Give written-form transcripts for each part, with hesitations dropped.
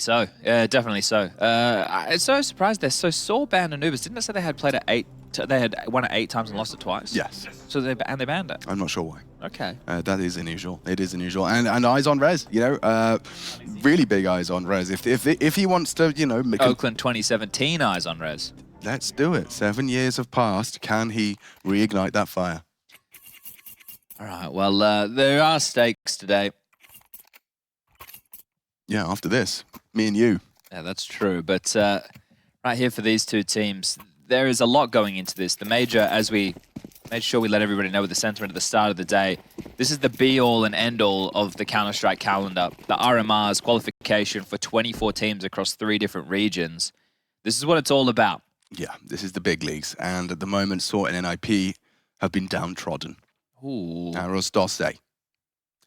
so. Yeah, definitely so. I'm so surprised they're so sore banned Anubis. Didn't it say they had played at 8? They had won it 8 times and lost it twice? Yes. So they banned it? I'm not sure why. Okay. That is unusual. It is unusual. And eyes on Rez, you know, really big eyes on Rez. If he wants to, you know... Oakland 2017 eyes on Rez. Let's do it. 7 years have passed. Can he reignite that fire? All right, well, there are stakes today. Yeah, after this, me and you. Yeah, that's true. But right here for these two teams, there is a lot going into this. The Major, as we made sure we let everybody know with the sentiment at the start of the day, this is the be-all and end-all of the Counter-Strike calendar. The RMR's qualification for 24 teams across 3 different regions. This is what it's all about. Yeah, this is the big leagues. And at the moment, sAw and NiP have been downtrodden. Ooh. Natus Vincere,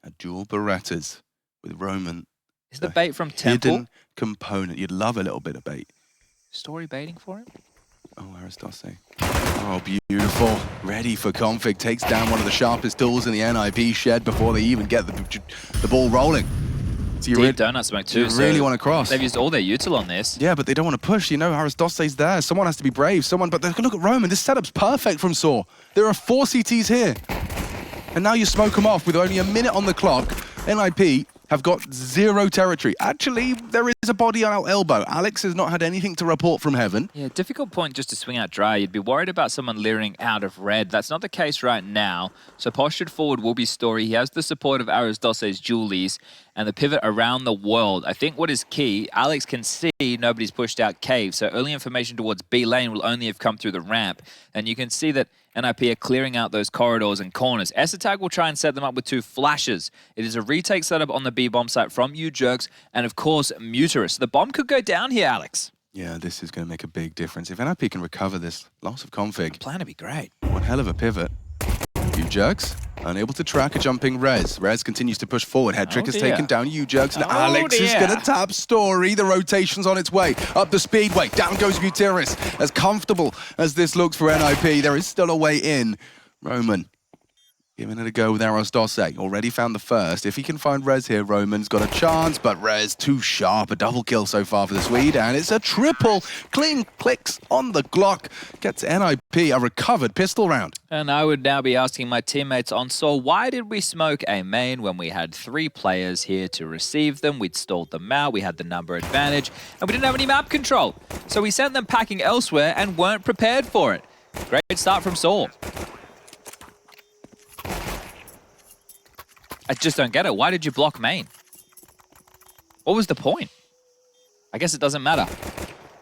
a dual Berettas with Roman. Is the bait from Temple? Hidden component. You'd love a little bit of bait. Story baiting for him? Oh, Natus Vincere. Oh, beautiful. Ready for config. Takes down one of the sharpest tools in the NiP shed before they even get the ball rolling. So Deep donut smoke too. You really want to cross. They've used all their util on this. Yeah, but they don't want to push. You know, Natus Vincere's there. Someone has to be brave. But look at Roman. This setup's perfect from sAw. There are 4 CTs here. And now you smoke them off with only a minute on the clock. NiP have got 0 territory. Actually, there is a body on our elbow. Alex has not had anything to report from heaven. Yeah, difficult point just to swing out dry. You'd be worried about someone leering out of red. That's not the case right now. So postured forward will be Story. He has the support of Natus Vincere's Julies and the pivot around the world. I think what is key, Alex can see nobody's pushed out cave. So early information towards B lane will only have come through the ramp. And you can see that NiP are clearing out those corridors and corners. sAttack will try and set them up with 2 flashes. It is a retake setup on the B bomb site from ewjerkz and, of course, Bucharest. The bomb could go down here, Alex. Yeah, this is going to make a big difference. If NiP can recover this loss of config... The plan would be great. One hell of a pivot. ewjerkz, unable to track a jumping Rez. Rez continues to push forward. Head trick has taken down ewjerkz, and Alex is going to tap Story. The rotation's on its way. Up the speedway. Down goes Bucharest. As comfortable as this looks for NiP, there is still a way in. Roman giving it a go with Natus Vincere. Already found the first. If he can find Rez here, Roman's got a chance, but Rez too sharp. A double kill so far for the Swede, and it's a triple. Clean clicks on the Glock. Gets NiP a recovered pistol round. And I would now be asking my teammates on sAw, why did we smoke a main when we had 3 players here to receive them? We'd stalled them out, we had the number advantage, and we didn't have any map control. So we sent them packing elsewhere and weren't prepared for it. Great start from sAw. I just don't get it. Why did you block main? What was the point? I guess it doesn't matter.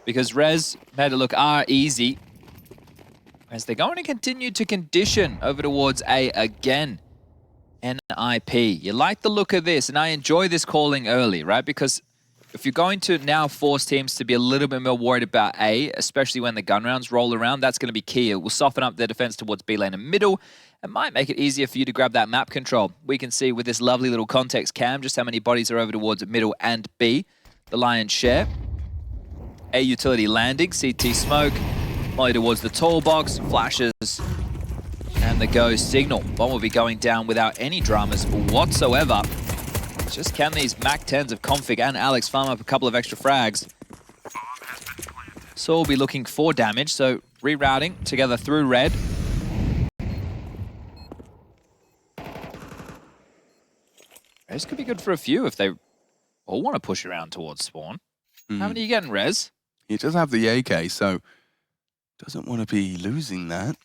Because Rez made it look easy. As they're going to continue to condition over towards A again. NiP. You like the look of this, and I enjoy this calling early, right? Because if you're going to now force teams to be a little bit more worried about A, especially when the gun rounds roll around, that's going to be key. It will soften up their defense towards B lane and middle. It might make it easier for you to grab that map control. We can see with this lovely little context cam just how many bodies are over towards middle and B. The lion's share. A utility landing, CT smoke. Molly towards the tall box, flashes, and the go signal. Bomb will be going down without any dramas whatsoever. Just can these Mac 10s of Config and Alex farm up a couple of extra frags. So we'll be looking for damage, so rerouting together through red. Rez could be good for a few if they all want to push around towards spawn. How many are you getting, Rez? He does have the AK, so doesn't want to be losing that.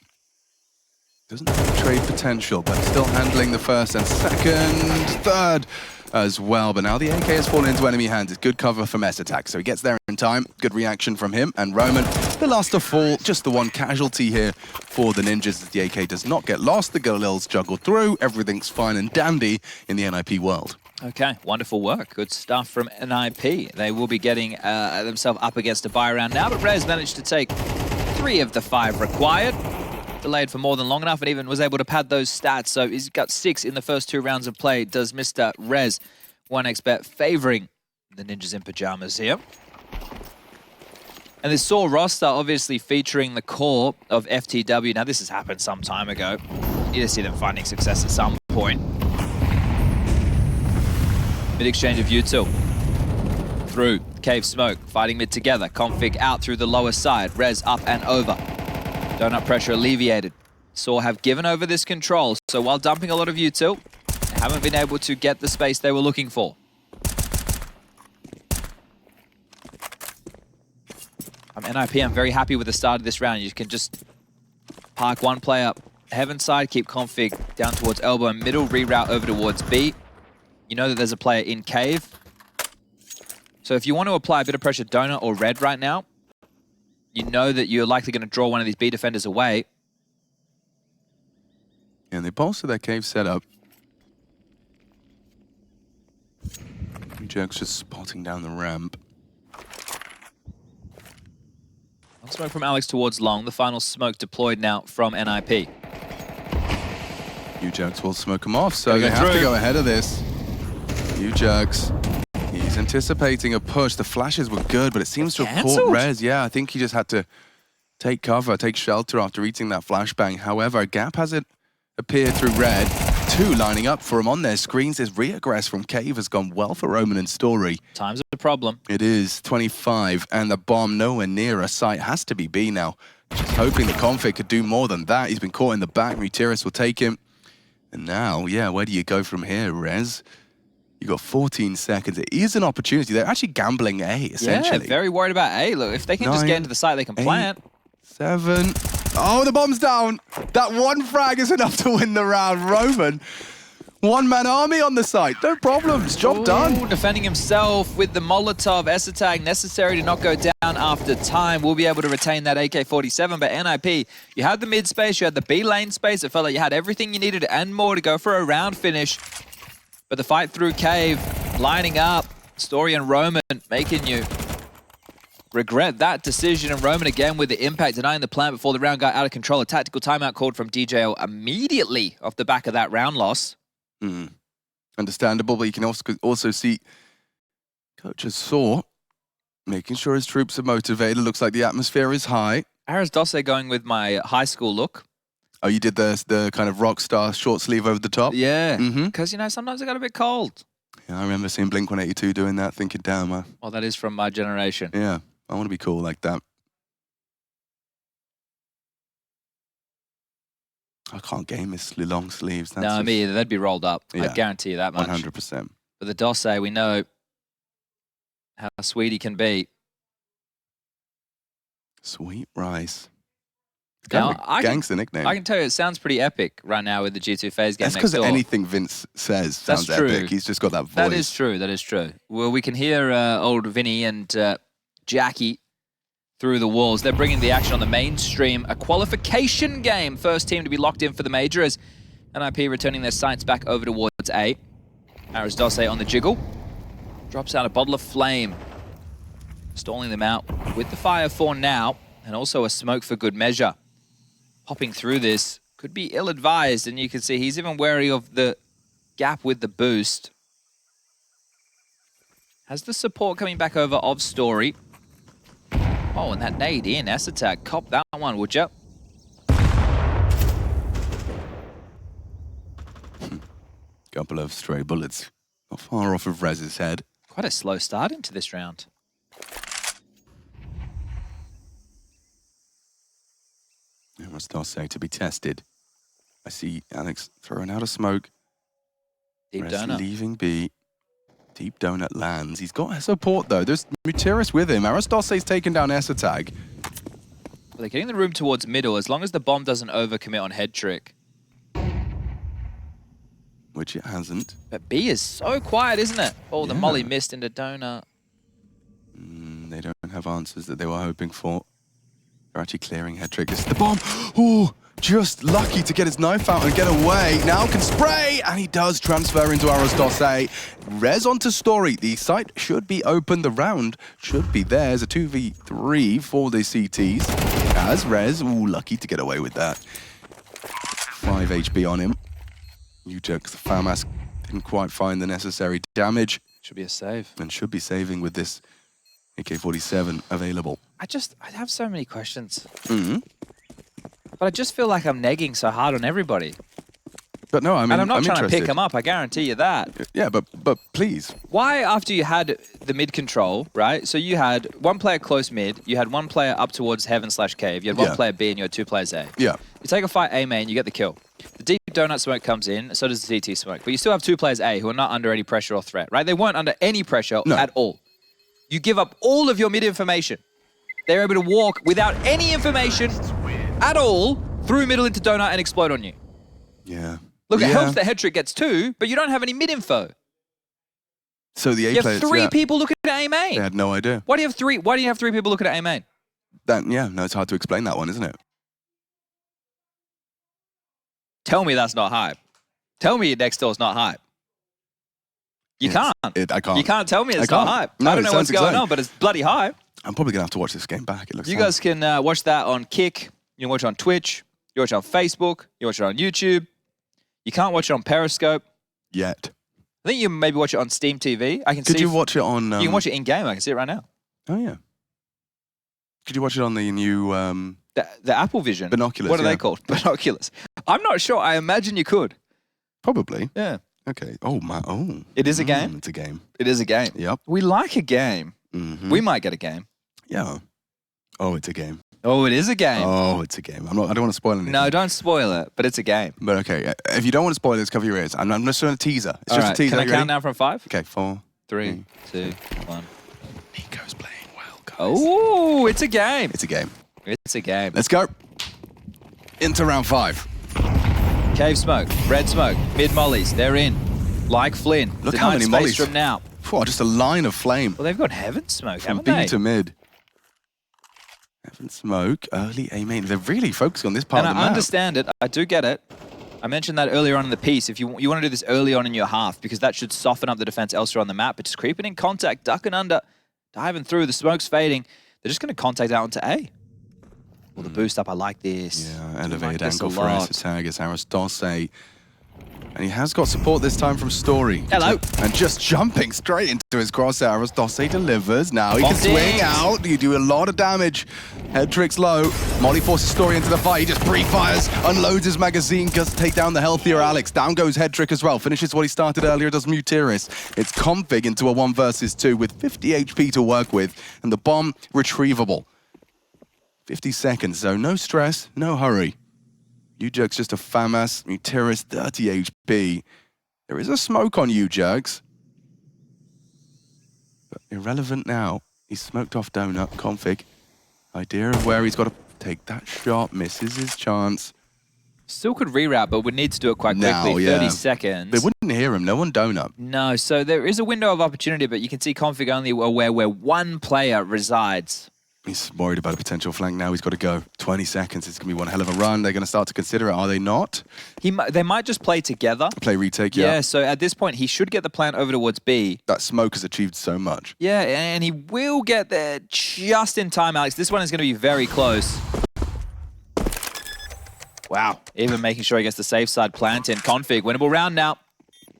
Doesn't have trade potential, but still handling the first and second, third as well. But now the AK has fallen into enemy hands. It's good cover from sAttack, so he gets there in time. Good reaction from him. And Roman, the last to fall, just the one casualty here for the Ninjas as the AK does not get lost. The Galil's juggled through. Everything's fine and dandy in the NiP world. Okay, wonderful work. Good stuff from NiP. They will be getting themselves up against a buy round now, but Rez managed to take 3 of the 5 required. Delayed for more than long enough and even was able to pad those stats. So he's got 6 in the first 2 rounds of play. Does Mr. Rez 1xbet favoring the Ninjas in Pyjamas here. And this sAw roster obviously featuring the core of FTW. Now this has happened some time ago. You need to see them finding success at some point. Mid exchange of util. Through. Cave smoke, fighting mid together. Config out through the lower side. Rez up and over. Donut pressure alleviated. sAw have given over this control, so while dumping a lot of util, they haven't been able to get the space they were looking for. NiP, I'm very happy with the start of this round. You can just park one player up heaven side, keep config down towards elbow and middle, reroute over towards B. You know that there's a player in cave. So if you want to apply a bit of pressure donut or red right now, you know that you're likely going to draw one of these B defenders away. And they bolster their cave setup. ewjerkz just spotting down the ramp. Smoke from Alex towards long. The final smoke deployed now from NiP. ewjerkz will smoke him off, so they have to go ahead of this. ewjerkz, he's anticipating a push. The flashes were good, but it seems to have caught Rez. Yeah, I think he just had to take cover, take shelter after eating that flashbang. However, a gap hasn't appeared through red. Two lining up for him on their screens. His reaggress from Cave has gone well for Roman and Story. Time's a problem. It is 25, and the bomb nowhere near a site. Has to be B now. Just hoping the config could do more than that. He's been caught in the back. multikill will take him. And now, yeah, where do you go from here, Rez? You got 14 seconds. It is an opportunity. They're actually gambling A, essentially. Yeah, very worried about A. Look, if they can just get into the site, they can plant. 7. Oh, the bomb's down. That one frag is enough to win the round. Roman, one-man army on the site. No problems. Job done. Defending himself with the Molotov S-Attack necessary to not go down after time. We'll be able to retain that AK-47, but NiP, you had the mid space, you had the B lane space. It felt like you had everything you needed and more to go for a round finish. But the fight through Cave, lining up, Story and Roman making you regret that decision, and Roman again with the impact, denying the plant before the round got out of control. A tactical timeout called from DJL immediately off the back of that round loss. Understandable, but you can also see Coach sAw making sure his troops are motivated. Looks like the atmosphere is high. Arisdose going with my high school look. Oh, you did the kind of rock star short sleeve over the top? Yeah, because, you know, sometimes it got a bit cold. Yeah, I remember seeing Blink-182 doing that, thinking, damn, well, that is from my generation. Yeah. I want to be cool like that. I can't game his long sleeves. That's no, me either. They'd be rolled up. Yeah, I guarantee you that much. 100%. But the Dose, we know how sweet he can be. Sweet rice. Now, gangster nickname. I can tell you, it sounds pretty epic right now with the G2 FaZe game. That's because anything Vince says sounds epic. He's just got that voice. That is true. That is true. Well, we can hear old Vinny and Jackie through the walls. They're bringing the action on the mainstream. A qualification game. First team to be locked in for the major as NiP returning their sights back over towards A. Arisdose on the jiggle. Drops out a bottle of flame. Stalling them out with the fire for now. And also a smoke for good measure. Popping through this could be ill-advised. And you can see he's even wary of the gap with the boost. Has the support coming back over of Story. Oh, and that nade in, S-Attack. Cop that one, would ya? Couple of stray bullets. Not far off of Rez's head. Quite a slow start into this round. Arisdose to be tested. I see Alex throwing out a smoke. Deep Rez donut. Leaving B. Deep donut lands. He's got support though. There's multikill with him. Aristose's taken down S-Attack. Well, they're getting the room towards middle as long as the bomb doesn't overcommit on head trick. Which it hasn't. But B is so quiet, isn't it? Oh, the molly missed into donut. They don't have answers that they were hoping for. They're actually clearing head trick. This is the bomb. Oh, just lucky to get his knife out and get away. Now can spray, and he does transfer into Arisdose. Rez onto Story. The site should be open. The round should be theirs. A 2v3 for the CTs. As Rez, lucky to get away with that. 5 HP on him. ewjerkz, the FAMAS, didn't quite find the necessary damage. Should be a save. And should be saving with this AK-47 available. I have so many questions. But I just feel like I'm negging so hard on everybody. But no, I mean, and I'm not trying interested. to pick them up, I guarantee you that. Yeah, but please. Why, after you had the mid control, right? So you had one player close mid, you had one player up towards heaven/cave, you had one player B, and you had 2 players A. Yeah. You take a fight A main, you get the kill. The deep donut smoke comes in, so does the CT smoke. But you still have 2 players A who are not under any pressure or threat, right? They weren't under any pressure at all. You give up all of your mid information. They're able to walk without any information at all through middle into donut and explode on you. Yeah. Look, it helps that head trick gets 2, but you don't have any mid info. So the A you players, have 3 people looking at A main. They had no idea. Why do you have 3? Why do you have 3 people looking at A main? No, it's hard to explain that one, isn't it? Tell me that's not hype. Tell me next door's not hype. You can't. I can't. You can't tell me it's not hype. No, I don't know what's going on, but it's bloody hype. I'm probably gonna have to watch this game back. It looks. You guys can watch that on Kick. You can watch it on Twitch. You watch it on Facebook. You watch it on YouTube. You can't watch it on Periscope yet. I think you maybe watch it on Steam TV. I can see. Could you watch it on? You can watch it in game. I can see it right now. Oh yeah. Could you watch it on the new the Apple Vision binoculars? What are they called? Binoculars. I'm not sure. I imagine you could. Probably. Yeah. Okay. Oh my. Oh. It is a game. It's a game. It is a game. Yep. We like a game. We might get a game. Yeah. Oh, it's a game. Oh, it is a game. Oh, it's a game. I don't want to spoil anything. No, don't spoil it. But it's a game. But okay, if you don't want to spoil it, cover your ears. I'm just doing a teaser. It's All just right. a teaser. Can I count down from 5? Okay, 4, 3, 2, 1. Nico's playing well, guys. Oh, it's a game. It's a game. It's a game. Let's go. Into round 5. Cave smoke, red smoke, mid mollies. They're in. Like Flynn. Look how many mollies from now. Oh, just a line of flame. Well, they've got heaven smoke, From haven't B they? to mid. Heaven smoke, early A main. They're really focusing on this part of the map. And I understand it. I do get it. I mentioned that earlier on in the piece. If you want to do this early on in your half, because that should soften up the defense elsewhere on the map. But just creeping in contact, ducking under, diving through, the smoke's fading. They're just going to contact out onto A. Well, the boost up, I like this. Yeah, elevated angle for Asatagas, Aristose. And he has got support this time from Story. Hello. And just jumping straight into his crosshair. Aristose delivers. Now he can swing out. You do a lot of damage. Head tricks low. Molly forces Story into the fight. He just pre-fires, unloads his magazine, does take down the healthier Alex. Down goes Head Trick as well. Finishes what he started earlier, does Mutiris. It's Config into a 1 versus 2 with 50 HP to work with. And the bomb retrievable. 50 seconds, so no stress, no hurry. ewjerkz just a FAMAS, Mutiris 30 HP. There is a smoke on ewjerkz. But irrelevant now. He's smoked off donut, Config. Idea of where he's got to take that shot, misses his chance. Still could reroute, but would need to do it quite quickly. 30 seconds. They wouldn't hear him, no one donut. No, so there is a window of opportunity, but you can see Config only aware where one player resides. He's worried about a potential flank now. He's got to go. 20 seconds. It's going to be one hell of a run. They're going to start to consider it, are they not? They might just play together. Play retake, yeah. Yeah, so at this point, he should get the plant over towards B. That smoke has achieved so much. Yeah, and he will get there just in time, Alex. This one is going to be very close. Wow. Even making sure he gets the safe side plant in. Config, winnable round now.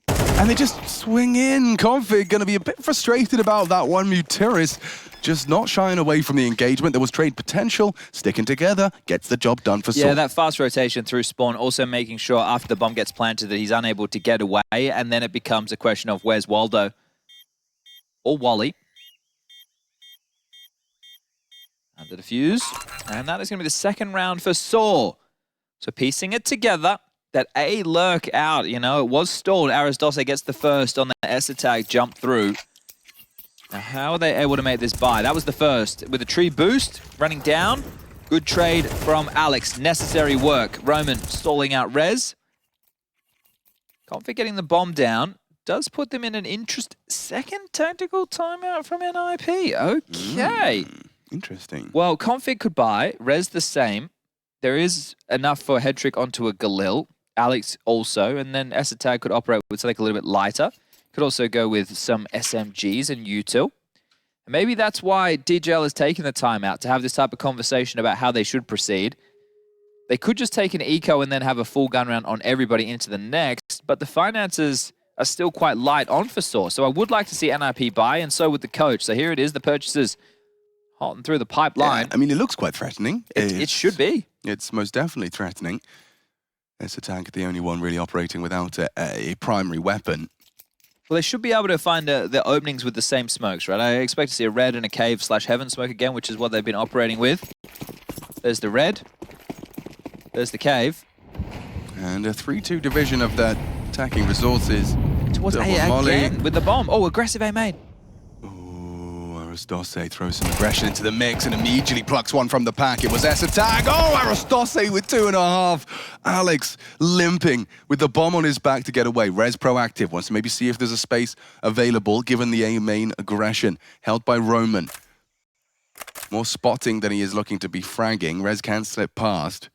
And they just swing in. Config going to be a bit frustrated about that one. Mutiris just not shying away from the engagement. There was trade potential. Sticking together gets the job done for Saw. Yeah, that fast rotation through spawn, also making sure after the bomb gets planted that he's unable to get away, and then it becomes a question of where's Waldo? Or Wally. And the defuse. And that is going to be the second round for Saw. So piecing it together, that A lurk out, you know, it was stalled. Aristose gets the first on the S attack jump through. Now, how are they able to make this buy? That was the first. With a tree boost, running down. Good trade from Alex. Necessary work. Roman stalling out Rez. Config getting the bomb down. Does put them in an second tactical timeout from NiP. Okay. Interesting. Well, Config could buy. Rez the same. There is enough for a head trick onto a Galil. Alex also. And then Esatag could operate with something a little bit lighter. Could also go with some SMGs and util. And maybe that's why DJL is taking the timeout to have this type of conversation about how they should proceed. They could just take an eco and then have a full gun round on everybody into the next, but the finances are still quite light on for Saw. So I would like to see NiP buy, and so would the coach. So here it is, the purchases hot and through the pipeline. Yeah, I mean, it looks quite threatening. It should be. It's most definitely threatening. sAttack, the only one really operating without a primary weapon. Well, they should be able to find the openings with the same smokes, right? I expect to see a red and a cave / heaven smoke again, which is what they've been operating with. There's the red. There's the cave. And a 3-2 division of that attacking resources. Towards A again with the bomb. Oh, aggressive A main. Aristose throws some aggression into the mix and immediately plucks one from the pack. It was sAttack. Oh, Aristose with 2.5. Alex limping with the bomb on his back to get away. Rez proactive, wants to maybe see if there's a space available given the A main aggression. Held by Roman. More spotting than he is looking to be fragging. Rez can slip past.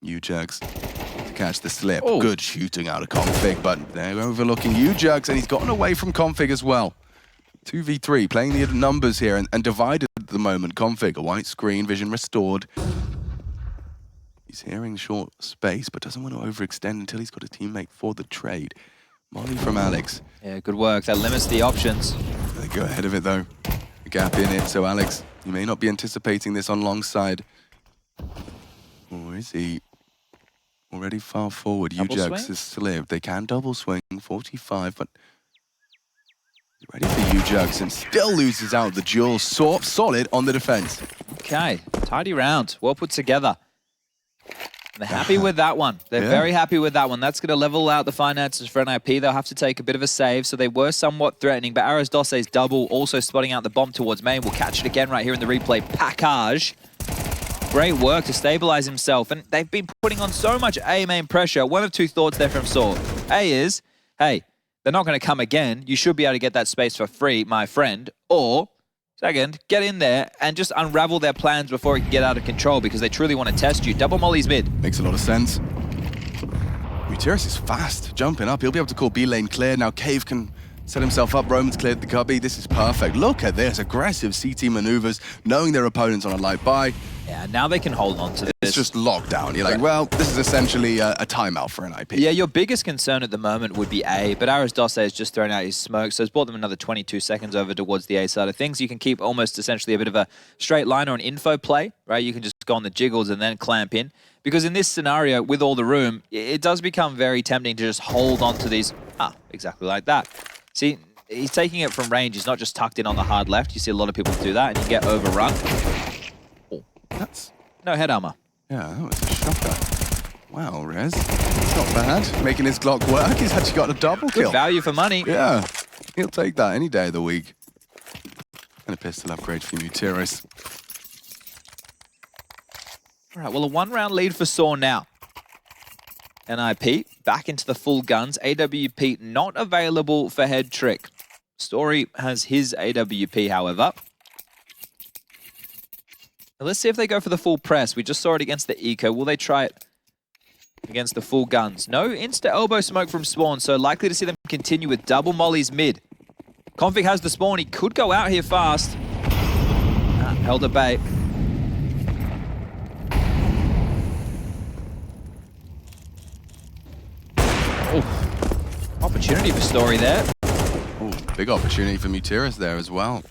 ewjerkz to catch the slip. Oh. Good shooting out of Config, but they're overlooking ewjerkz and he's gotten away from Config as well. 2v3, playing the numbers here and divided at the moment. Config, a white screen, vision restored. He's hearing short space, but doesn't want to overextend until he's got a teammate for the trade. Molly from Alex. Yeah, good work. That limits the options. They go ahead of it, though. A gap in it, so Alex, you may not be anticipating this on long side. Or is he already far forward? ewjerkz has slipped. They can double swing, 45, but... ready for ewjerkz and still loses out the duel. Solid on the defense. Okay, tidy round. Well put together. And they're happy with that one. They're very happy with that one. That's going to level out the finances for NiP. They'll have to take a bit of a save, so they were somewhat threatening. But Aristose's double also spotting out the bomb towards main. We'll catch it again right here in the replay. Package. Great work to stabilize himself. And they've been putting on so much A main pressure. One of two thoughts there from sAw. A is, hey, they're not going to come again. You should be able to get that space for free, my friend. Or, second, get in there and just unravel their plans before it can get out of control because they truly want to test you. Double molly's mid. Makes a lot of sense. Bucharest is fast, jumping up. He'll be able to call B lane clear. Now Cave can set himself up. Roman's cleared the cubby. This is perfect. Look at this. Aggressive CT maneuvers, knowing their opponent's on a light buy. Yeah, now they can hold on to this. It's just locked down. You're like, well, this is essentially a timeout for NiP. Yeah, your biggest concern at the moment would be A, but Aristote has just thrown out his smoke, so it's brought them another 22 seconds over towards the A side of things. You can keep almost essentially a bit of a straight line or an info play, right? You can just go on the jiggles and then clamp in. Because in this scenario, with all the room, it does become very tempting to just hold on to these. Exactly like that. See, he's taking it from range. He's not just tucked in on the hard left. You see a lot of people do that, and you get overrun. That's... no head armor. Yeah, that was a shocker. Wow, Rez. It's not bad. Making his Glock work. He's actually got a double kill. Good value for money. Yeah, he'll take that any day of the week. And a pistol upgrade for Bucharest. All right, well, a one-round lead for sAw now. NiP back into the full guns. AWP not available for head trick. Story has his AWP, however. Now let's see if they go for the full press. We just saw it against the Eco. Will they try it against the full guns? No insta elbow smoke from Spawn, so likely to see them continue with double mollies mid. Config has the spawn. He could go out here fast. Held at bay. Opportunity for Story there. Ooh, big opportunity for Bucharest there as well.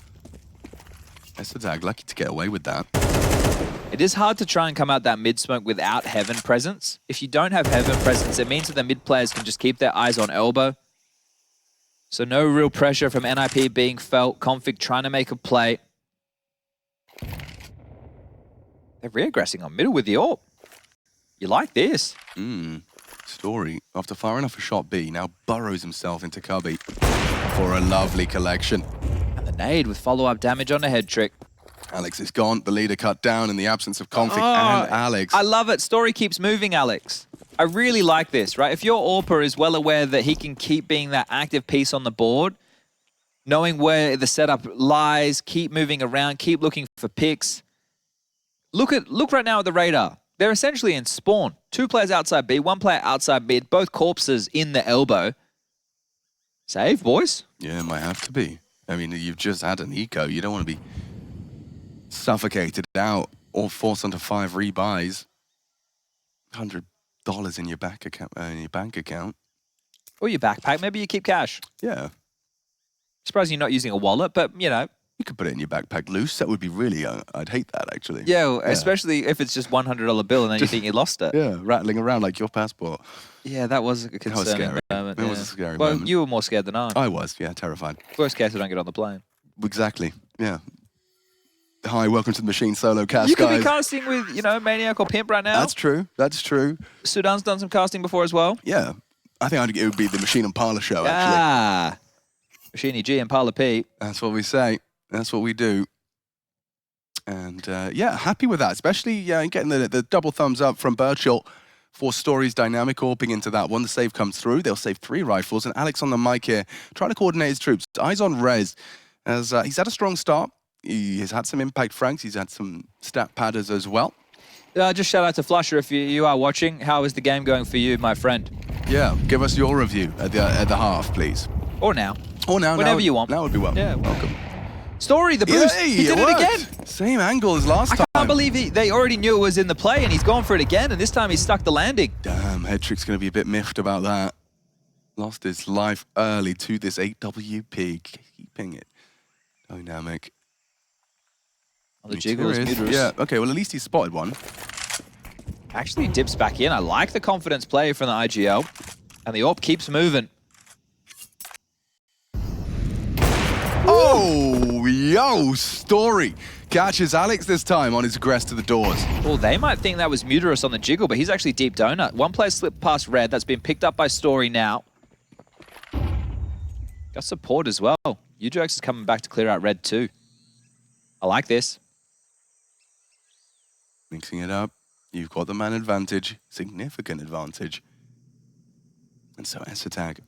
sAttack lucky to get away with that. It is hard to try and come out that mid smoke without Heaven presence. If you don't have Heaven presence, it means that the mid players can just keep their eyes on elbow. So no real pressure from NiP being felt. Config trying to make a play. They're re-aggressing on middle with the AWP. You like this? Story, after firing off a shot B, now burrows himself into cubby for a lovely collection. And the nade with follow-up damage on a head trick. Alex is gone, the leader cut down in the absence of Config and Alex. I love it. Story keeps moving, Alex. I really like this, right? If your AWPer is well aware that he can keep being that active piece on the board, knowing where the setup lies, keep moving around, keep looking for picks. Look right now at the radar. They're essentially in spawn. 2 players outside B, 1 player outside mid, both corpses in the elbow. Save, boys. Yeah, it might have to be. I mean, you've just had an eco. You don't want to be suffocated out or forced onto 5 rebuys. $100 in your bank account. Or your backpack. Maybe you keep cash. Yeah. Surprised you're not using a wallet, but, you know, You could put it in your backpack loose. That would be really, I'd hate that actually. Yeah, well, especially if it's just $100 bill and then you think you lost it. Yeah, rattling around like your passport. Yeah, that was a concerning moment. It was a scary well, moment. You were more scared than I. I was, yeah, terrified. Worst case, I don't get on the plane. Exactly, yeah. Hi, welcome to the Machine Solo Cast, You could guys. be casting with, Maniac or Pimp right now. That's true, that's true. Sudan's done some casting before as well. Yeah, I think it would be the Machine and Parlor show, actually. Ah, Machine G and Parlor P. That's what we say. That's what we do. And yeah, happy with that, especially getting the double thumbs up from Buchholz for Story's dynamic orping into that one. The save comes through. They'll save 3 rifles. And Alex on the mic here, trying to coordinate his troops. Eyes on Rez, as he's had a strong start. He has had some impact franks. He's had some stat padders as well. Just shout out to Flusher if you are watching. How is the game going for you, my friend? Yeah, give us your review at the half, please. Or now. Or now. Whenever you want. That would be welcome. Yeah, welcome. Story, the boost. Yay, He did it again. Same angle as last time. I can't believe they already knew it was in the play and he's gone for it again, and this time he stuck the landing. Damn, Headtrick's going to be a bit miffed about that. Lost his life early to this 8WP, keeping it dynamic. On the jiggle is Muterus. Yeah, okay, well at least he spotted one. Actually dips back in. I like the confidence play from the IGL. And the AWP keeps moving. Oh, yo, Story catches Alex this time on his egress to the doors. Well, they might think that was Muterus on the jiggle, but he's actually deep donut. One player slipped past Red. That's been picked up by Story now. Got support as well. ewjerkz is coming back to clear out Red too. I like this. Mixing it up. You've got the man advantage. Significant advantage. And so S-Attack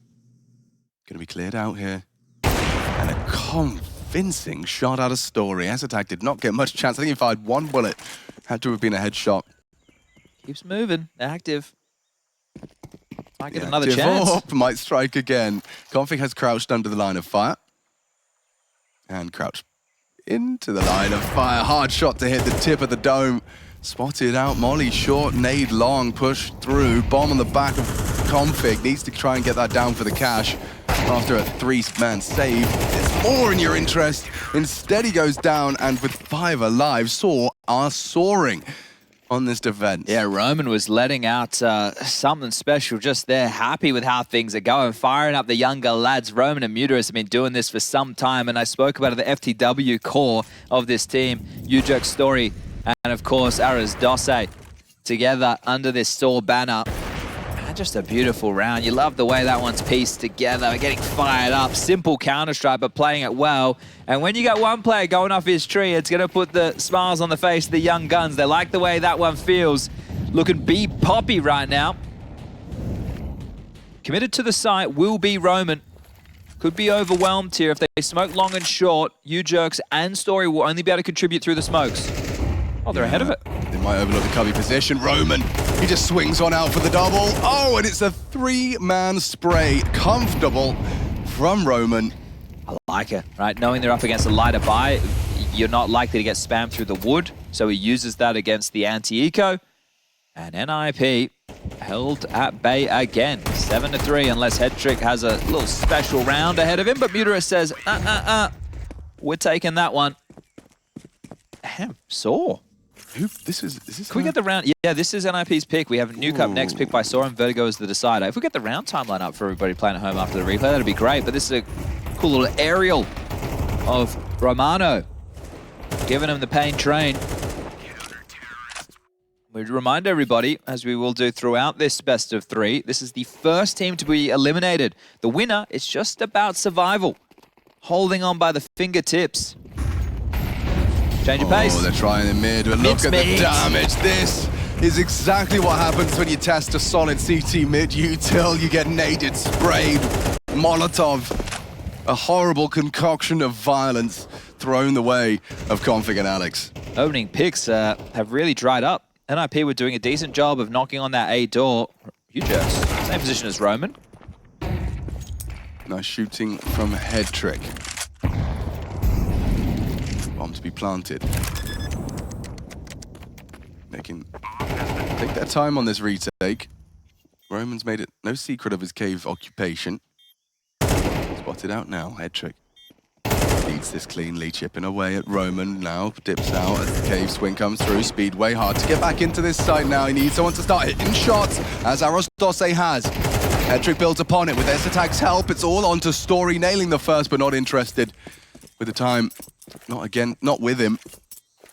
going to be cleared out here. And a convincing shot out of Story. S-Attack did not get much chance. I think he fired 1 bullet. Had to have been a headshot. Keeps moving. Active. Might get another chance. AWP might strike again. Config has crouched under the line of fire. And crouched into the line of fire. Hard shot to hit the tip of the dome. Spotted out. Molly short, nade long, push through. Bomb on the back of Config. Needs to try and get that down for the cash after a 3-man save. There's more in your interest. Instead he goes down, and with 5 alive, sAw are soaring on this defense. Yeah, Roman was letting out something special just there. Happy with how things are going. Firing up the younger lads. Roman and Muterus have been doing this for some time, and I spoke about the FTW core of this team. ewjerkz, Story, and of course, Aras Dosse together under this sAw banner. And just a beautiful round. You love the way that one's pieced together, getting fired up. Simple Counter-Strike, but playing it well. And when you got one player going off his tree, it's going to put the smiles on the face of the young guns. They like the way that one feels. Looking B-poppy right now. Committed to the site will be Roman. Could be overwhelmed here. If they smoke long and short, ewjerkz and Story will only be able to contribute through the smokes. Oh, they're ahead of it. They might overlook the cubby position. Roman, he just swings on out for the double. Oh, and it's a 3-man spray. Comfortable from Roman. I like it, right? Knowing they're up against a lighter buy, you're not likely to get spammed through the wood. So he uses that against the anti-eco. And NiP held at bay again. 7-3, unless Headtrick has a little special round ahead of him. But Muterus says, we're taking that one. Damn, sAw. Is this Can we get the round? Yeah, this is NiP's pick. We have Nuke up next, picked by sAw, and Vertigo as the decider. If we get the round timeline up for everybody playing at home after the replay, that'd be great. But this is a cool little aerial of Romano, giving him the pain train. We remind everybody, as we will do throughout this best of 3, this is the first team to be eliminated. The winner is just about survival, holding on by the fingertips. Change of pace. Oh, they're trying in mid, but look at the damage. This is exactly what happens when you test a solid CT mid util. You get naded, sprayed, Molotov. A horrible concoction of violence thrown the way of Config and Alex. Opening picks have really dried up. NiP were doing a decent job of knocking on that A door. ewjerkz, same position as Roman. Nice shooting from Headtrick. Bomb to be planted. They can take their time on this retake. Roman's made it no secret of his cave occupation. Spotted out now, Headtrick. Beats this cleanly, chipping away at Roman now, dips out as the cave swing comes through. Speedway hard to get back into this site now. He needs someone to start hitting shots, as Arostose has. Hetrick builds upon it with sAw's help. It's all on to Story, nailing the first, but not interested with the time. Not with him.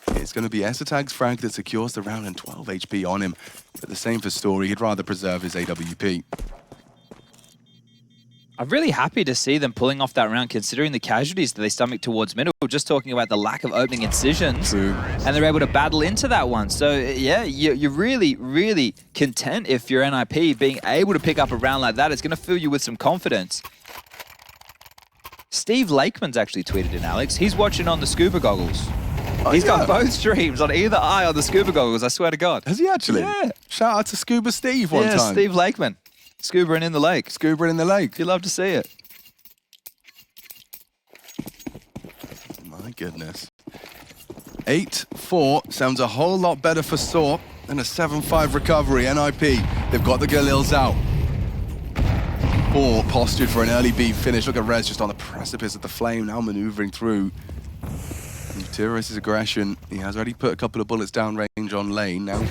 It's going to be sAw's frag that secures the round and 12 HP on him. But the same for Story, he'd rather preserve his AWP. I'm really happy to see them pulling off that round, considering the casualties that they stomach towards middle. Just talking about the lack of opening incisions. True. And they're able to battle into that one. So yeah, you're really, really content if you're NiP being able to pick up a round like that. It's going to fill you with some confidence. Steve Lakeman's actually tweeted in, Alex. He's watching on the scuba goggles. He's got both streams on either eye on the scuba goggles, I swear to God. Has he actually? Yeah. Shout out to Scuba Steve one time. Yeah, Steve Lakeman. Scuba in the lake. Scuba in the lake. You love to see it. My goodness. 8-4 sounds a whole lot better for sAw than a 7-5 recovery. NiP, they've got the Galils out. 4 postured for an early B finish. Look at Rez just on the precipice of the flame, now maneuvering through. Terrorist's aggression. He has already put a couple of bullets down range on lane. Now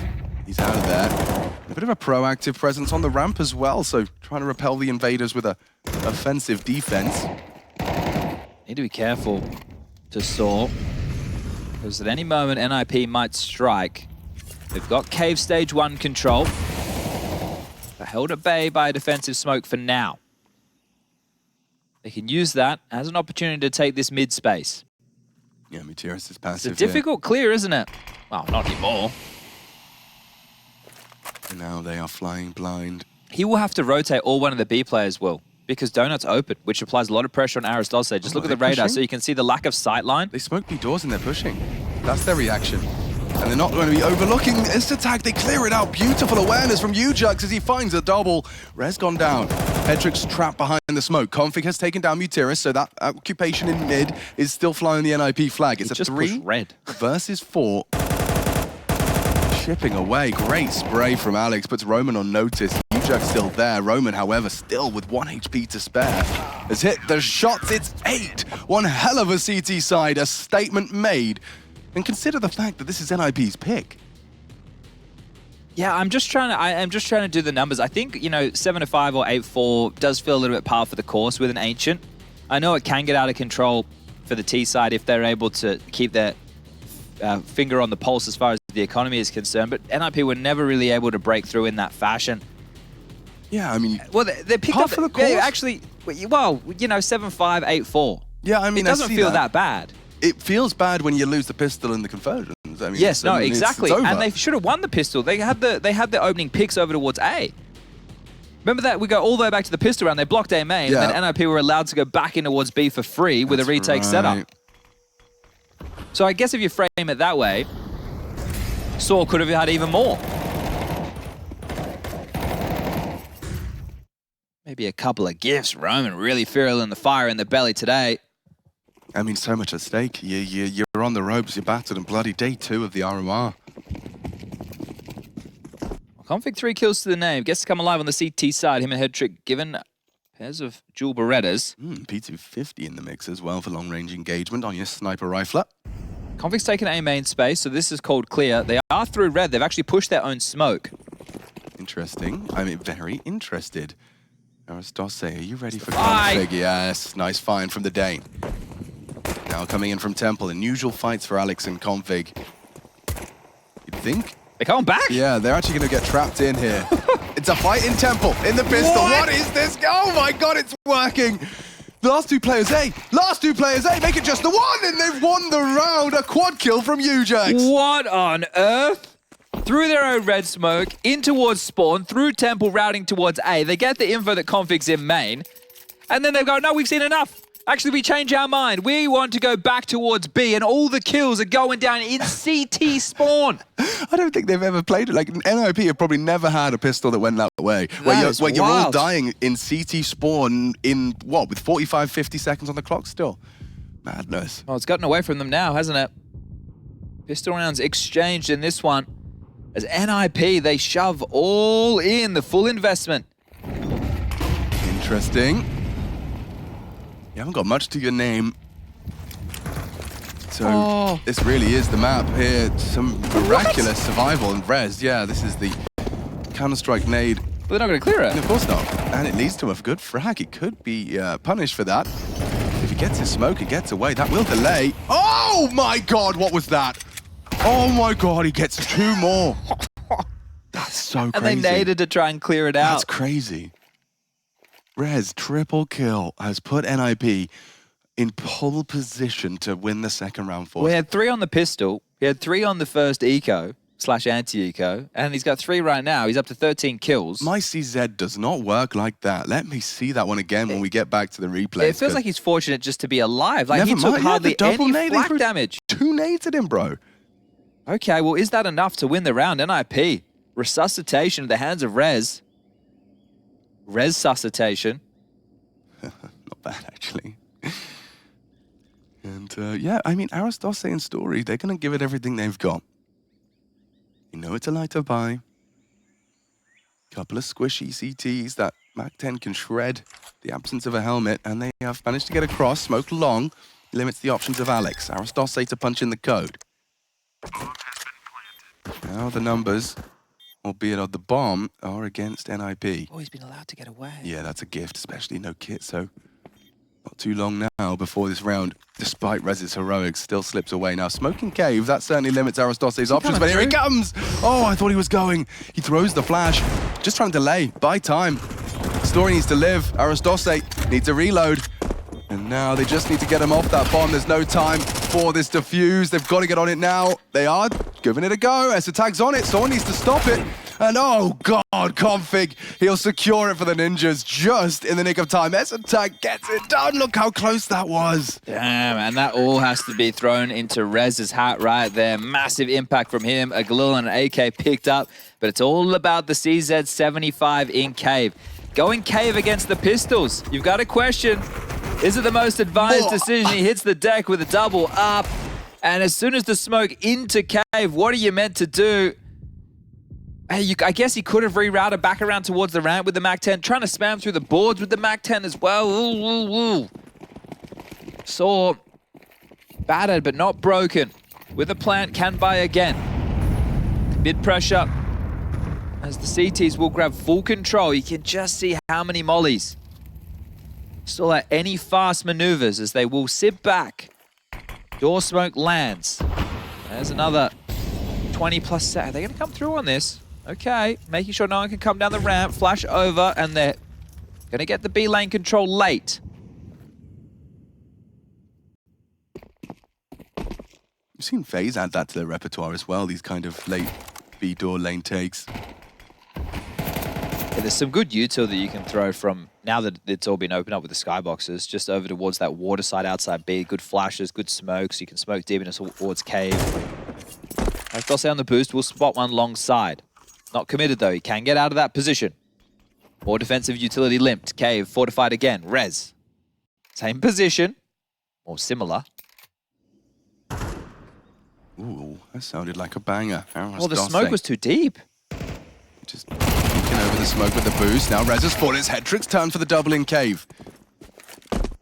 he's out of there. A bit of a proactive presence on the ramp as well, so trying to repel the invaders with a offensive defense. Need to be careful to sAw, because at any moment NiP might strike. They've got cave stage 1 control. They're held at bay by a defensive smoke for now. They can use that as an opportunity to take this mid space. Yeah, Mutiris is passive. It's a difficult clear, isn't it? Well, not anymore. And now they are flying blind. He will have to rotate, or one of the B players will, because Donut's open, which applies a lot of pressure on Arostose. Just look at the radar, so you can see the lack of sight line. They smoke B doors and they're pushing. That's their reaction. And they're not going to be overlooking sAw. They clear it out. Beautiful awareness from ewjerkz as he finds a double. Rez gone down. Hetrick's trapped behind the smoke. Config has taken down Mutiris, so that occupation in mid is still flying the NiP flag. It's a 3 versus 4. Chipping away. Great spray from Alex. Puts Roman on notice. ewjerkz still there. Roman, however, still with 1 HP to spare. Has hit the shots. It's 8. One hell of a CT side. A statement made. And consider the fact that this is NiP's pick. Yeah, I'm just trying to do the numbers. I think, you know, 7-5 or 8-4 does feel a little bit par for the course with an Ancient. I know it can get out of control for the T side if they're able to keep their finger on the pulse as far as the economy is concerned, but NiP were never really able to break through in that fashion. Yeah, I mean, well, they picked up for the course. Yeah, actually, well, you know, 7-5, 8-4. Yeah, I mean, it doesn't feel that bad. It feels bad when you lose the pistol in the conversions. I mean, yes, no, exactly. And they should have won the pistol. They had the opening picks over towards A. Remember that? We go all the way back to the pistol round. They blocked A main, and then NiP were allowed to go back in towards B for free with a retake setup. So I guess if you frame it that way, sAw could have had even more. Maybe a couple of gifts. Roman really feeling the fire in the belly today. I mean, so much at stake. You're on the ropes, you're battered and bloody. Day 2 of the RMR. Config 3 kills to the name. Gets to come alive on the CT side. Him and Hetrick given pairs of dual Berettas. P250 in the mix as well for long-range engagement on your sniper rifler. Config's taken A main space, so this is called clear. They are through red. They've actually pushed their own smoke. Interesting. I mean, very interested. Arostose, are you ready for Config? Yes, nice find from the Dane. Now coming in from Temple, unusual fights for Alex and Config. You'd think? They're coming back? Yeah, they're actually going to get trapped in here. It's a fight in Temple, in the pistol. What is this? Oh my God, it's working. The last 2 players A. Last 2 players A. Make it just the 1, and they've won the round. A quad kill from ewjerkz. What on earth? Through their own red smoke, in towards spawn, through Temple, routing towards A. They get the info that Config's in main, and then they go, no, we've seen enough. Actually, we change our mind. We want to go back towards B, and all the kills are going down in CT spawn. I don't think they've ever played it. Like, NiP have probably never had a pistol that went that way. Where you're all dying in CT spawn in, what, with 45, 50 seconds on the clock still? Madness. Well, it's gotten away from them now, hasn't it? Pistol rounds exchanged in this one. As NiP, they shove all in, the full investment. Interesting. You haven't got much to your name. So this really is the map here. Some miraculous survival and res. Yeah, this is the Counter-Strike nade. But they're not going to clear it. Of course not. And it leads to a good frag. He could be punished for that. If he gets his smoke, he gets away. That will delay. Oh my God, what was that? Oh my God, he gets 2 more. That's so crazy. And they naded to try and clear it out. That's crazy. Rez, triple kill, has put NiP in pole position to win the second round for us. We had 3 on the pistol. He had 3 on the first eco/anti-eco. And he's got 3 right now. He's up to 13 kills. My CZ does not work like that. Let me see that one again when we get back to the replay. It feels like he's fortunate just to be alive. Like, he took hardly any flak damage. 2 nades at him, bro. Okay, well, is that enough to win the round? NiP. Resuscitation at the hands of Rez. Resuscitation. Not bad, actually. And yeah, I mean, Aristose and Story, they're going to give it everything they've got. You know it's a lighter buy. Couple of squishy CTs that MAC-10 can shred the absence of a helmet, and they have managed to get across. Smoke long limits the options of Alex. Aristose to punch in the code. Now the numbers, albeit on the bomb, are against NiP. Oh, he's been allowed to get away. Yeah, that's a gift, especially no kit, so not too long now before this round, despite Rez's heroics, still slips away. Now, smoking cave, that certainly limits Aristose's options, but here he comes! Oh, I thought he was going. He throws the flash, just trying to delay, buy time. Story needs to live, Aristose needs to reload. And now they just need to get him off that bomb. There's no time for this defuse. They've got to get on it now. They are giving it a go. sAw's on it. Someone needs to stop it. And oh God, Config. He'll secure it for the Ninjas just in the nick of time. sAw gets it done. Look how close that was. Damn, and that all has to be thrown into Rez's hat right there. Massive impact from him. A Galil and an AK picked up. But it's all about the CZ75 in cave. Going cave against the pistols. You've got a question. Is it the most advised decision? He hits the deck with a double up. And as soon as the smoke into cave, what are you meant to do? Hey, I guess he could have rerouted back around towards the ramp with the MAC-10, trying to spam through the boards with the MAC-10 as well. Saw battered but not broken. With a plant, can buy again. Mid pressure as the CTs will grab full control. You can just see how many mollies. Still at any fast maneuvers as they will sit back. Door smoke lands. There's another 20 plus set. Are they going to come through on this? Okay, making sure no one can come down the ramp. Flash over, and they're going to get the B lane control late. You've seen FaZe add that to their repertoire as well, these kind of late B door lane takes. Yeah, there's some good util that you can throw from, now that it's all been opened up with the skyboxes, just over towards that water side outside B. Good flashes, good smokes. You can smoke deep into towards cave. Aristose on the boost, will spot one long side. Not committed though, he can get out of that position. More defensive utility limped. Cave fortified again. Rez. Same position, or similar. Ooh, that sounded like a banger. Well, the smoke was too deep. Just peeking over the smoke with the boost. Now Rez has fought his head. Trick's turn for the double in cave.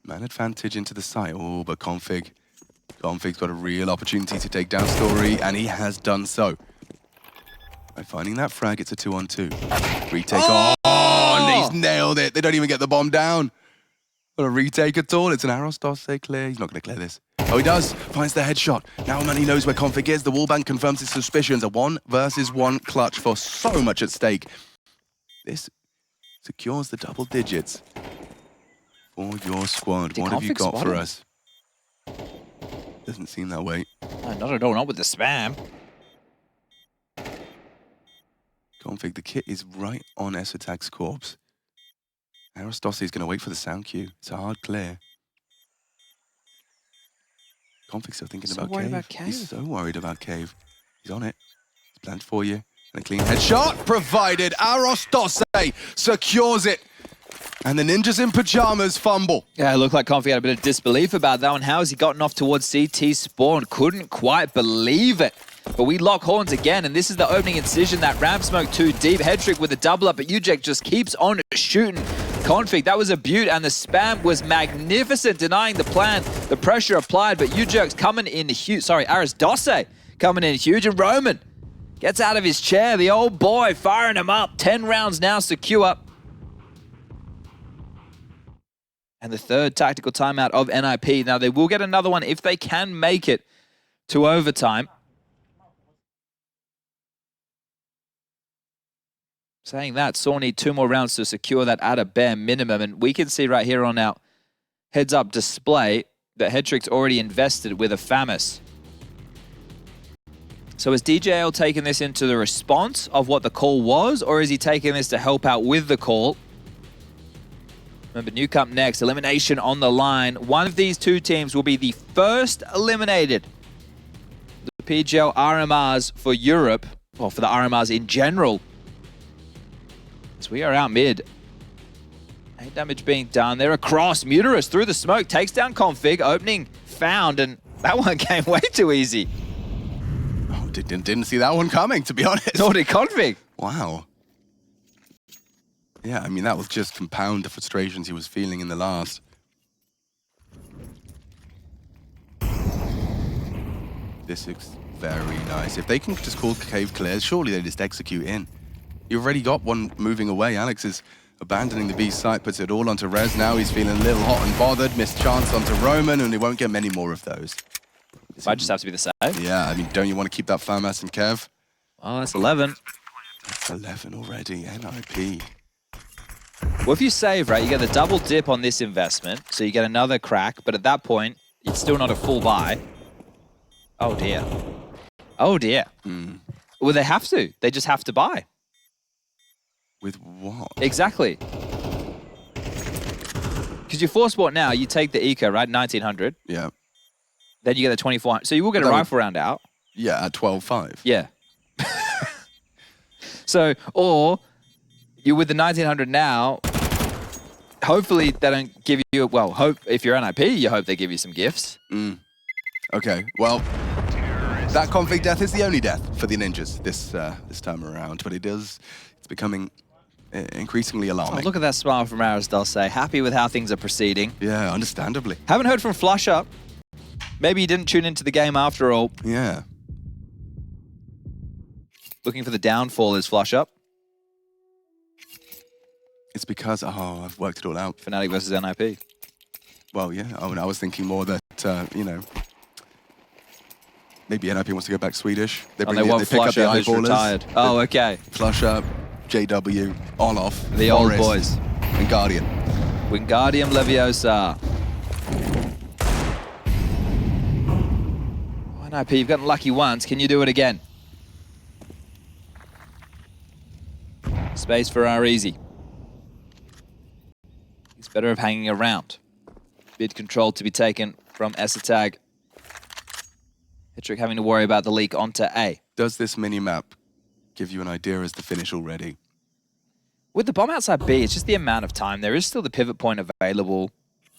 Man advantage into the site. Oh, but Config's got a real opportunity to take down Story, and he has done so. By finding that frag, it's a 2-on-2. Retake. Oh, and he's nailed it. They don't even get the bomb down. Not a retake at all. It's an Aristose clear. He's not going to clear this. Oh, he does. Finds the headshot. Now Manny knows where Config is. The wallbang confirms his suspicions. A 1-versus-1 clutch for so much at stake. This secures the double digits for your squad. What have you got for us? Doesn't seem that way. No, not at all. Not with the spam. Config, the kit is right on sAw's corpse. Aristose is going to wait for the sound cue. It's a hard clear. Config's still thinking about cave. He's so worried about cave. He's on it. He's planned for you. And a clean headshot provided. Aristose secures it. And the Ninjas in Pyjamas fumble. Yeah, it looked like Config had a bit of disbelief about that one. How has he gotten off towards CT spawn? Couldn't quite believe it. But we lock horns again, and this is the opening incision. That ramp smoke too deep. Head trick with a double up, but ewjerkz just keeps on shooting. config. That was a beaut, and the spam was magnificent, denying the plan. The pressure applied, but ewjerkz coming in huge. Sorry, Aris coming in huge, and Roman gets out of his chair. The old boy firing him up. 10 rounds now secure. And the third tactical timeout of NiP. Now, they will get another one if they can make it to overtime. Saying that, sAw need 2 more rounds to secure that at a bare minimum. And we can see right here on our heads-up display that Hedrick's already invested with a FAMAS. So is DJL taking this into the response of what the call was, or is he taking this to help out with the call? Remember, Nuke up next, elimination on the line. One of these two teams will be the first eliminated. The PGL RMRs for Europe, or for the RMRs in general. So we are out mid. 8 damage being done. They're across. Bucharest through the smoke, takes down config, opening found, and that one came way too easy. Oh, didn't see that one coming, to be honest. Nor did config. Wow. Yeah, I mean, that will just compound the frustrations he was feeling in the last. This looks very nice. If they can just call cave clears, surely they just execute in. You've already got one moving away. Alex is abandoning the B site, puts it all onto Rez now. He's feeling a little hot and bothered. Missed chance onto Roman, and he won't get many more of those. Might just have to be the same. Yeah, I mean, don't you want to keep that FAMAS and Kev? Oh, that's 11. That's 11 already, NiP. Well, if you save, right, you get the double dip on this investment, so you get another crack, but at that point, it's still not a full buy. Oh, dear. Oh, dear. Well, they have to. They just have to buy. With what? Exactly. Because you force bought now, you take the eco, right? 1900. Yeah. Then you get the 2400. So you will get a rifle round out. Yeah, at 12.5. Yeah. So, or you with the 1900 now, hopefully they don't give you, well, hope if you're NiP, you hope they give you some gifts. Okay, well, that config death is the only death for the ninjas this time around, but it's becoming increasingly alarming. Oh, look at that smile from Aris Dulce. Happy with how things are proceeding. Yeah, understandably. Haven't heard from Flusher. Maybe he didn't tune into the game after all. Yeah. Looking for the downfall is Flusher. It's because, I've worked it all out. Fnatic versus NiP. Well, yeah. Oh, and I was thinking more that, you know, maybe NiP wants to go back Swedish. They pick up the eyeballers. Retired. Oh, okay. Flusher, JW, on off. The old boys. Wingardium. Wingardium Leviosa. Oh, NiP, you've gotten lucky once. Can you do it again? Space for our easy. It's better of hanging around. Bid control to be taken from sAw. Hedrick having to worry about the leak onto A. Does this mini-map give you an idea as the finish already? With the bomb outside B, it's just the amount of time. There is still the pivot point available.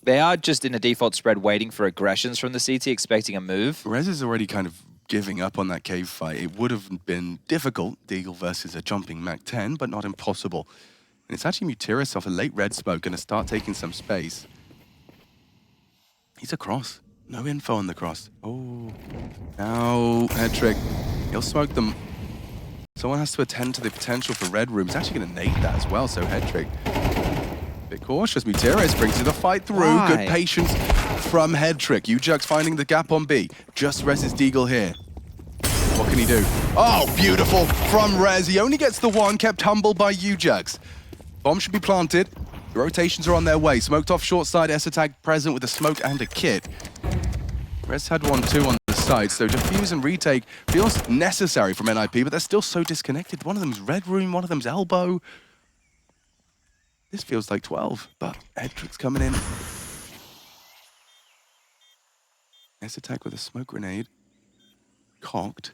They are just in a default spread waiting for aggressions from the CT, expecting a move. Rez is already kind of giving up on that cave fight. It would have been difficult, Deagle versus a jumping Mac 10, but not impossible. And it's actually Bucharest off a late red smoke, going to start taking some space. He's across. No info on the cross. Oh, now Hedrick. He'll smoke them. Someone has to attend to the potential for red room. He's actually going to nade that as well, so Hedrick. Bit cautious. Bucharest brings the fight through. Why? Good patience from Hedrick. ewjerkz finding the gap on B. Just Rez's Deagle here. What can he do? Oh, beautiful from Rez. He only gets the one, kept humble by ewjerkz. Bomb should be planted. The rotations are on their way. Smoked off short side, sAw present with a smoke and a kit. Rez had 1-2 on the side, so defuse and retake feels necessary from NiP, but they're still so disconnected. One of them's red room, one of them's elbow. This feels like 12, but Hedrick's coming in. sAw with a smoke grenade. Cocked.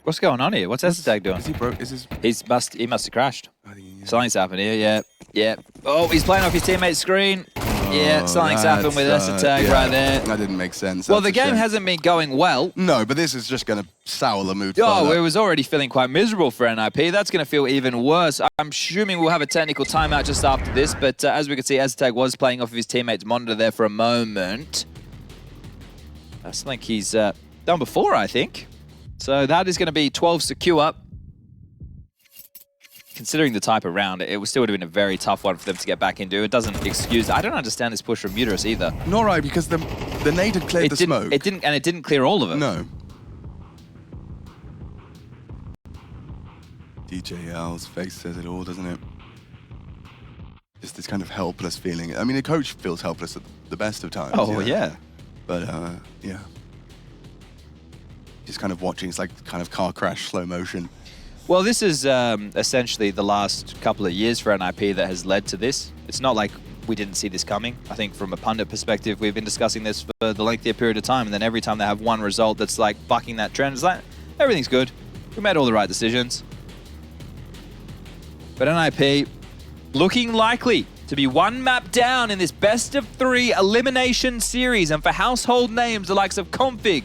What's going on here? What's sAw doing? Is he broke? Is his... He must have crashed. I think, yeah. Something's happened here, yeah. Oh, he's playing off his teammate's screen. Yeah, something's happened with sAw right there. That didn't make sense. Well, the game hasn't been going well. No, but this is just going to sour the mood. Oh, it was already feeling quite miserable for NiP. That's going to feel even worse. I'm assuming we'll have a technical timeout just after this, but as we can see, sAw was playing off of his teammate's monitor there for a moment. That's something he's done before, I think. So that is going to be 12 secure. Considering the type of round, it would still have been a very tough one for them to get back into. It doesn't excuse... I don't understand this push from Bucharest either. Not right, because the nade had cleared the smoke. It didn't clear all of it. No. DJL's face says it all, doesn't it? Just this kind of helpless feeling. I mean, the coach feels helpless at the best of times. Oh, yeah. But, yeah. Just kind of watching, it's like kind of car crash, slow motion. Well, this is essentially the last couple of years for NiP that has led to this. It's not like we didn't see this coming. I think from a pundit perspective, we've been discussing this for the lengthier period of time, and then every time they have one result that's like bucking that trend, it's like, everything's good. We made all the right decisions. But NiP looking likely to be one map down in this best-of-3 elimination series, and for household names, the likes of Config,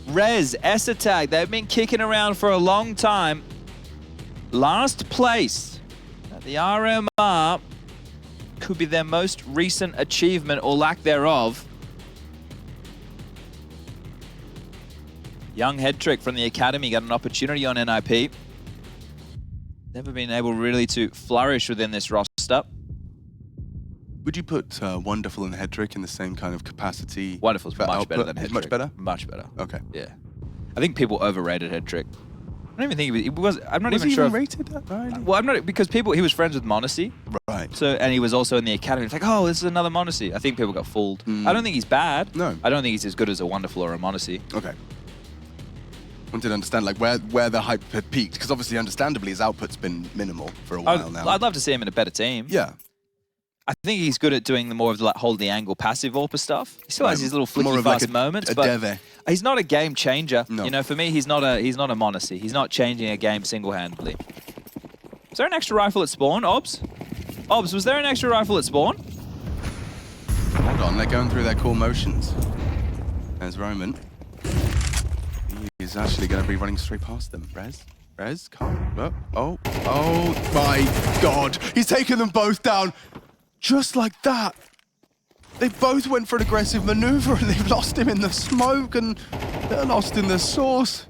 Rez, sAw, they've been kicking around for a long time. Last place at the RMR could be their most recent achievement or lack thereof. Young head trick from the academy got an opportunity on NiP. Never been able really to flourish within this roster. Would you put Wonderful and Headtrick in the same kind of capacity? Wonderful's much better than Headtrick. Much better? Much better. Okay. Yeah. I think people overrated Headtrick. I don't even think he was. I'm not was even he sure. Even rated that highly? Well, I'm not, because he was friends with Monacy. Right. So, and he was also in the academy. It's like, oh, this is another Monacy. I think people got fooled. I don't think he's bad. No. I don't think he's as good as a Wonderful or a Monacy. Okay. I wanted to understand like where the hype had peaked, because obviously, understandably, his output's been minimal for a while now. I'd love to see him in a better team. Yeah. I think he's good at doing the more of the like hold the angle passive AWPer stuff. He still has his little flicky fast like moments, but Deve. he's not a game changer. No. You know, for me, he's not a Monacy. He's not changing a game single-handedly. Was there an extra rifle at spawn, Obs? Obs, was there an extra rifle at spawn? Hold on, they're going through their cool motions. There's Roman. He's actually going to be running straight past them. Rez, come. Oh my God. He's taken them both down. Just like that. They both went for an aggressive maneuver and they've lost him in the smoke and they're lost in the source.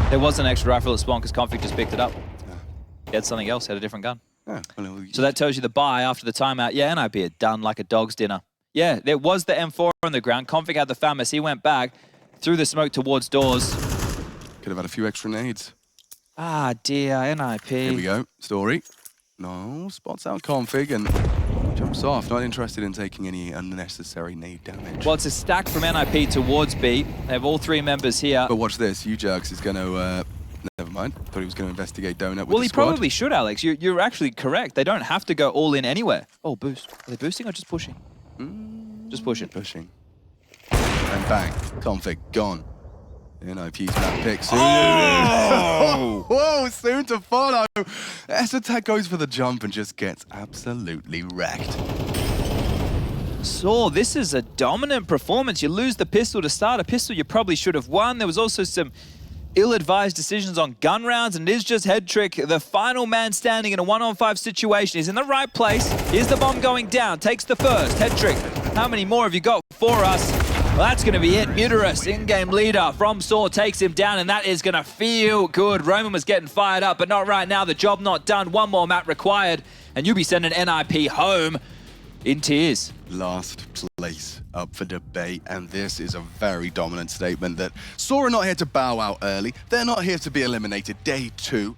There was an extra rifle at spawn because Config just picked it up. He had something else, had a different gun. So that tells you the buy after the timeout. Yeah, NiP had done like a dog's dinner. Yeah, there was the M4 on the ground. Config had the FAMAS. He went back, threw the smoke towards doors. Could have had a few extra nades. Ah, dear, NiP. Here we go. Story. No, spots out Config and jumps off. Not interested in taking any unnecessary nade damage. Well, it's a stack from NiP towards B. They have all 3 members here. But watch this. ewjerkz is going to... never mind. Thought he was going to investigate Donut with the squad. Well, he probably should, Alex. You're actually correct. They don't have to go all in anywhere. Oh, boost. Are they boosting or just pushing? Just pushing. Pushing. And bang. Config gone. NiP's map pick soon. Oh! Whoa, soon to follow. sAw goes for the jump and just gets absolutely wrecked. sAw, this is a dominant performance. You lose the pistol to start. A pistol you probably should have won. There was also some ill-advised decisions on gun rounds, and it is just head trick. The final man standing in a 1-on-5 situation. He's in the right place. Here's the bomb going down. Takes the first. Head trick. How many more have you got for us? Well, that's going to be it. Bucharest, in-game leader from sAw, takes him down, and that is going to feel good. Roman was getting fired up, but not right now. The job not done. One more map required, and you'll be sending NiP home in tears. Last place up for debate, and this is a very dominant statement that sAw are not here to bow out early. They're not here to be eliminated. Day 2.